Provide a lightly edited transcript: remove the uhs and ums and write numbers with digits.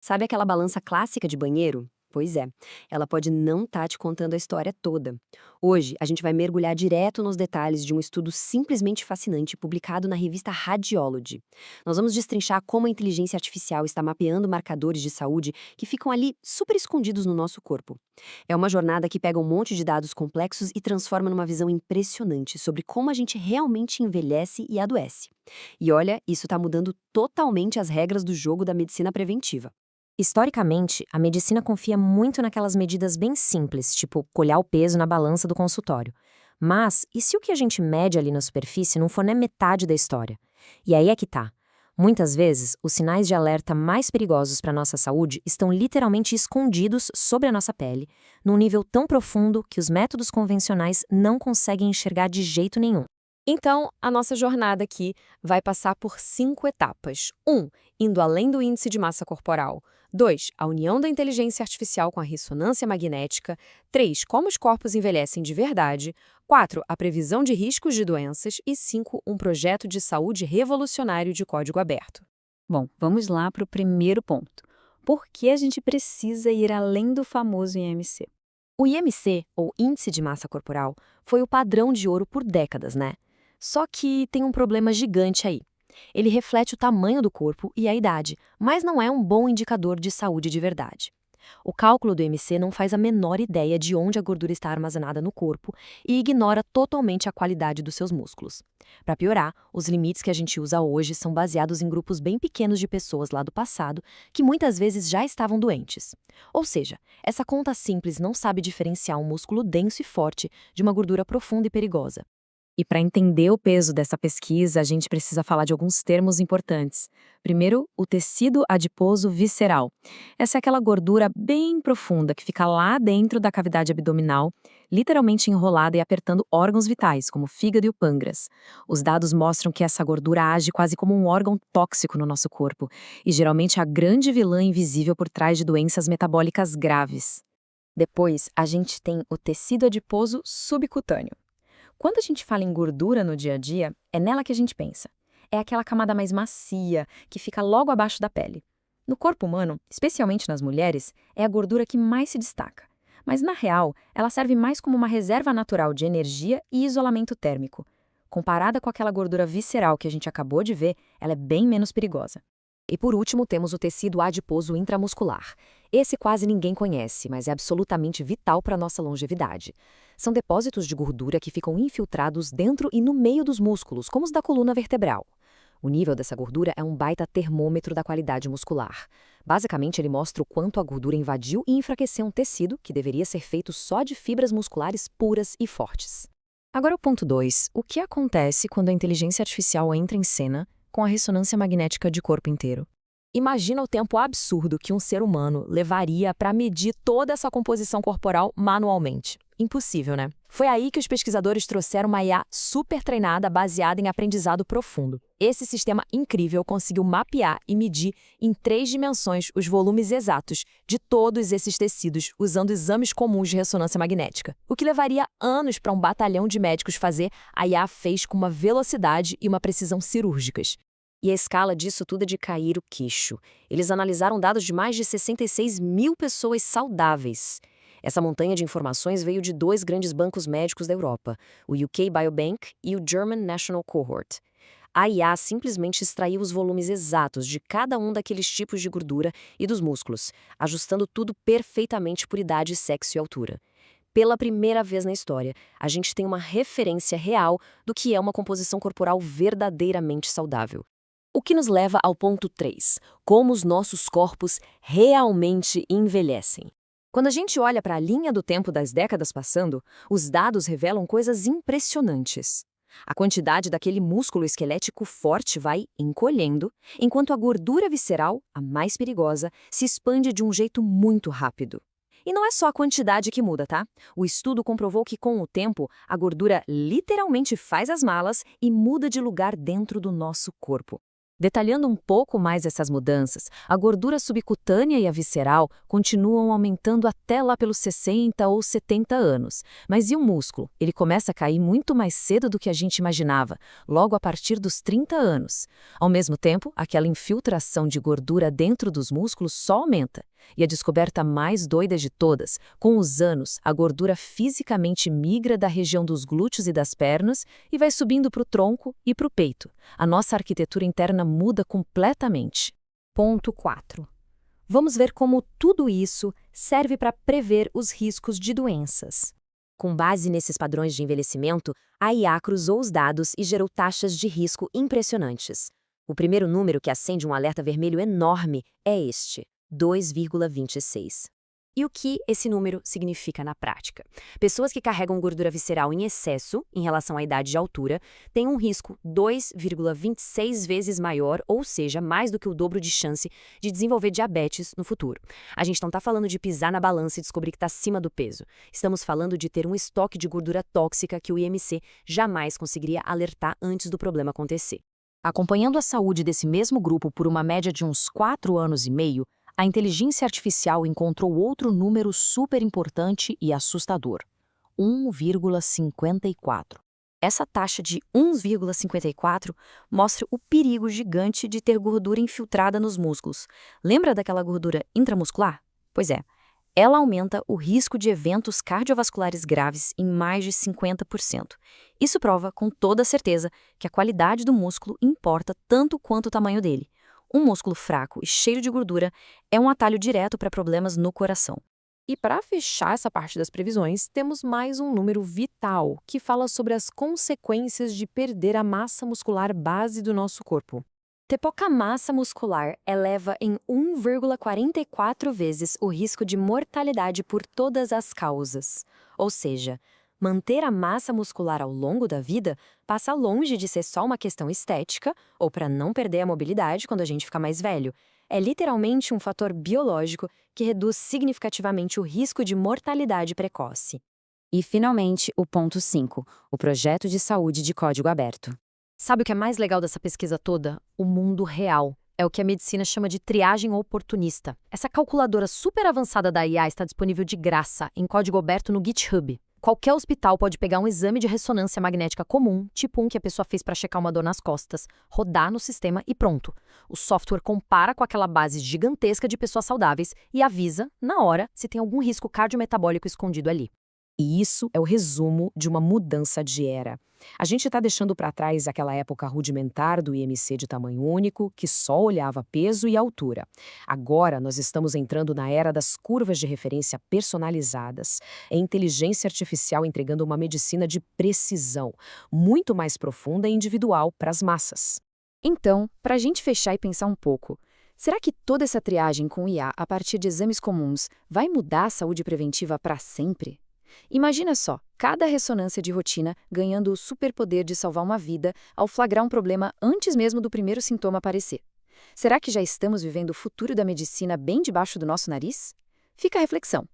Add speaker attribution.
Speaker 1: Sabe aquela balança clássica de banheiro? Pois é, ela pode não estar te contando a história toda. Hoje, a gente vai mergulhar direto nos detalhes de um estudo simplesmente fascinante publicado na revista Radiology. Nós vamos destrinchar como a inteligência artificial está mapeando marcadores de saúde que ficam ali super escondidos no nosso corpo. É uma jornada que pega um monte de dados complexos e transforma numa visão impressionante sobre como a gente realmente envelhece e adoece. E olha, isso está mudando totalmente as regras do jogo da medicina preventiva.
Speaker 2: Historicamente, a medicina confia muito naquelas medidas bem simples, tipo colhar o peso na balança do consultório. Mas, e se o que a gente mede ali na superfície não for nem metade da história? E aí é que tá. Muitas vezes, os sinais de alerta mais perigosos para a nossa saúde estão literalmente escondidos sobre a nossa pele, num nível tão profundo que os métodos convencionais não conseguem enxergar de jeito nenhum.
Speaker 3: Então, a nossa jornada aqui vai passar por 5 etapas. 1. Indo além do índice de massa corporal. 2. A união da inteligência artificial com a ressonância magnética. 3. Como os corpos envelhecem de verdade. 4. A previsão de riscos de doenças. E 5. Um projeto de saúde revolucionário de código aberto.
Speaker 4: Bom, vamos lá para o primeiro ponto. Por que a gente precisa ir além do famoso IMC?
Speaker 1: O IMC, ou Índice de Massa Corporal, foi o padrão de ouro por décadas, né? Só que tem um problema gigante aí. Ele reflete o tamanho do corpo e a idade, mas não é um bom indicador de saúde de verdade. O cálculo do IMC não faz a menor ideia de onde a gordura está armazenada no corpo e ignora totalmente a qualidade dos seus músculos. Para piorar, os limites que a gente usa hoje são baseados em grupos bem pequenos de pessoas lá do passado que muitas vezes já estavam doentes. Ou seja, essa conta simples não sabe diferenciar um músculo denso e forte de uma gordura profunda e perigosa.
Speaker 2: E para entender o peso dessa pesquisa, a gente precisa falar de alguns termos importantes. Primeiro, o tecido adiposo visceral. Essa é aquela gordura bem profunda que fica lá dentro da cavidade abdominal, literalmente enrolada e apertando órgãos vitais, como o fígado e o pâncreas. Os dados mostram que essa gordura age quase como um órgão tóxico no nosso corpo, e geralmente é a grande vilã invisível por trás de doenças metabólicas graves.
Speaker 3: Depois, a gente tem o tecido adiposo subcutâneo. Quando a gente fala em gordura no dia a dia, é nela que a gente pensa. É aquela camada mais macia, que fica logo abaixo da pele. No corpo humano, especialmente nas mulheres, é a gordura que mais se destaca. Mas, na real, ela serve mais como uma reserva natural de energia e isolamento térmico. Comparada com aquela gordura visceral que a gente acabou de ver, ela é bem menos perigosa.
Speaker 1: E por último, temos o tecido adiposo intramuscular. Esse quase ninguém conhece, mas é absolutamente vital para a nossa longevidade. São depósitos de gordura que ficam infiltrados dentro e no meio dos músculos, como os da coluna vertebral. O nível dessa gordura é um baita termômetro da qualidade muscular. Basicamente, ele mostra o quanto a gordura invadiu e enfraqueceu um tecido que deveria ser feito só de fibras musculares puras e fortes.
Speaker 2: Agora o ponto 2. O que acontece quando a inteligência artificial entra em cena com a ressonância magnética de corpo inteiro?
Speaker 3: Imagina o tempo absurdo que um ser humano levaria para medir toda essa composição corporal manualmente. Impossível, né? Foi aí que os pesquisadores trouxeram uma IA super treinada baseada em aprendizado profundo. Esse sistema incrível conseguiu mapear e medir em 3 dimensões os volumes exatos de todos esses tecidos usando exames comuns de ressonância magnética. O que levaria anos para um batalhão de médicos fazer, a IA fez com uma velocidade e uma precisão cirúrgicas.
Speaker 1: E a escala disso tudo é de cair o queixo. Eles analisaram dados de mais de 66 mil pessoas saudáveis. Essa montanha de informações veio de 2 grandes bancos médicos da Europa, o UK Biobank e o German National Cohort. A IA simplesmente extraiu os volumes exatos de cada um daqueles tipos de gordura e dos músculos, ajustando tudo perfeitamente por idade, sexo e altura. Pela primeira vez na história, a gente tem uma referência real do que é uma composição corporal verdadeiramente saudável. O que nos leva ao ponto 3, como os nossos corpos realmente envelhecem. Quando a gente olha para a linha do tempo das décadas passando, os dados revelam coisas impressionantes. A quantidade daquele músculo esquelético forte vai encolhendo, enquanto a gordura visceral, a mais perigosa, se expande de um jeito muito rápido. E não é só a quantidade que muda, tá? O estudo comprovou que, com o tempo, a gordura literalmente faz as malas e muda de lugar dentro do nosso corpo.
Speaker 3: Detalhando um pouco mais essas mudanças, a gordura subcutânea e a visceral continuam aumentando até lá pelos 60 ou 70 anos. Mas e o músculo? Ele começa a cair muito mais cedo do que a gente imaginava, logo a partir dos 30 anos. Ao mesmo tempo, aquela infiltração de gordura dentro dos músculos só aumenta. E a descoberta mais doida de todas, com os anos, a gordura fisicamente migra da região dos glúteos e das pernas e vai subindo para o tronco e para o peito. A nossa arquitetura interna muda completamente.
Speaker 1: Ponto 4. Vamos ver como tudo isso serve para prever os riscos de doenças. Com base nesses padrões de envelhecimento, a IA cruzou os dados e gerou taxas de risco impressionantes. O primeiro número que acende um alerta vermelho enorme é este: 2,26. E o que esse número significa na prática? Pessoas que carregam gordura visceral em excesso, em relação à idade e altura, têm um risco 2,26 vezes maior, ou seja, mais do que o dobro de chance de desenvolver diabetes no futuro. A gente não está falando de pisar na balança e descobrir que está acima do peso. Estamos falando de ter um estoque de gordura tóxica que o IMC jamais conseguiria alertar antes do problema acontecer.
Speaker 3: Acompanhando a saúde desse mesmo grupo por uma média de uns 4 anos e meio, a inteligência artificial encontrou outro número super importante e assustador: 1,54.
Speaker 1: Essa taxa de 1,54 mostra o perigo gigante de ter gordura infiltrada nos músculos. Lembra daquela gordura intramuscular? Pois é, ela aumenta o risco de eventos cardiovasculares graves em mais de 50%. Isso prova com toda certeza que a qualidade do músculo importa tanto quanto o tamanho dele. Um músculo fraco e cheio de gordura é um atalho direto para problemas no coração.
Speaker 3: E para fechar essa parte das previsões, temos mais um número vital que fala sobre as consequências de perder a massa muscular base do nosso corpo.
Speaker 1: Ter pouca massa muscular eleva em 1,44 vezes o risco de mortalidade por todas as causas. Ou seja, manter a massa muscular ao longo da vida passa longe de ser só uma questão estética ou para não perder a mobilidade quando a gente fica mais velho. É literalmente um fator biológico que reduz significativamente o risco de mortalidade precoce.
Speaker 2: E, finalmente, o ponto 5, o projeto de saúde de código aberto.
Speaker 3: Sabe o que é mais legal dessa pesquisa toda? O mundo real. É o que a medicina chama de triagem oportunista. Essa calculadora super avançada da IA está disponível de graça, em código aberto no GitHub. Qualquer hospital pode pegar um exame de ressonância magnética comum, tipo um que a pessoa fez para checar uma dor nas costas, rodar no sistema e pronto. O software compara com aquela base gigantesca de pessoas saudáveis e avisa, na hora, se tem algum risco cardiometabólico escondido ali.
Speaker 2: E isso é o resumo de uma mudança de era. A gente está deixando para trás aquela época rudimentar do IMC de tamanho único, que só olhava peso e altura. Agora nós estamos entrando na era das curvas de referência personalizadas. É inteligência artificial entregando uma medicina de precisão, muito mais profunda e individual para as massas.
Speaker 4: Então, para a gente fechar e pensar um pouco, será que toda essa triagem com IA a partir de exames comuns vai mudar a saúde preventiva para sempre? Imagina só, cada ressonância de rotina ganhando o superpoder de salvar uma vida ao flagrar um problema antes mesmo do primeiro sintoma aparecer. Será que já estamos vivendo o futuro da medicina bem debaixo do nosso nariz? Fica a reflexão.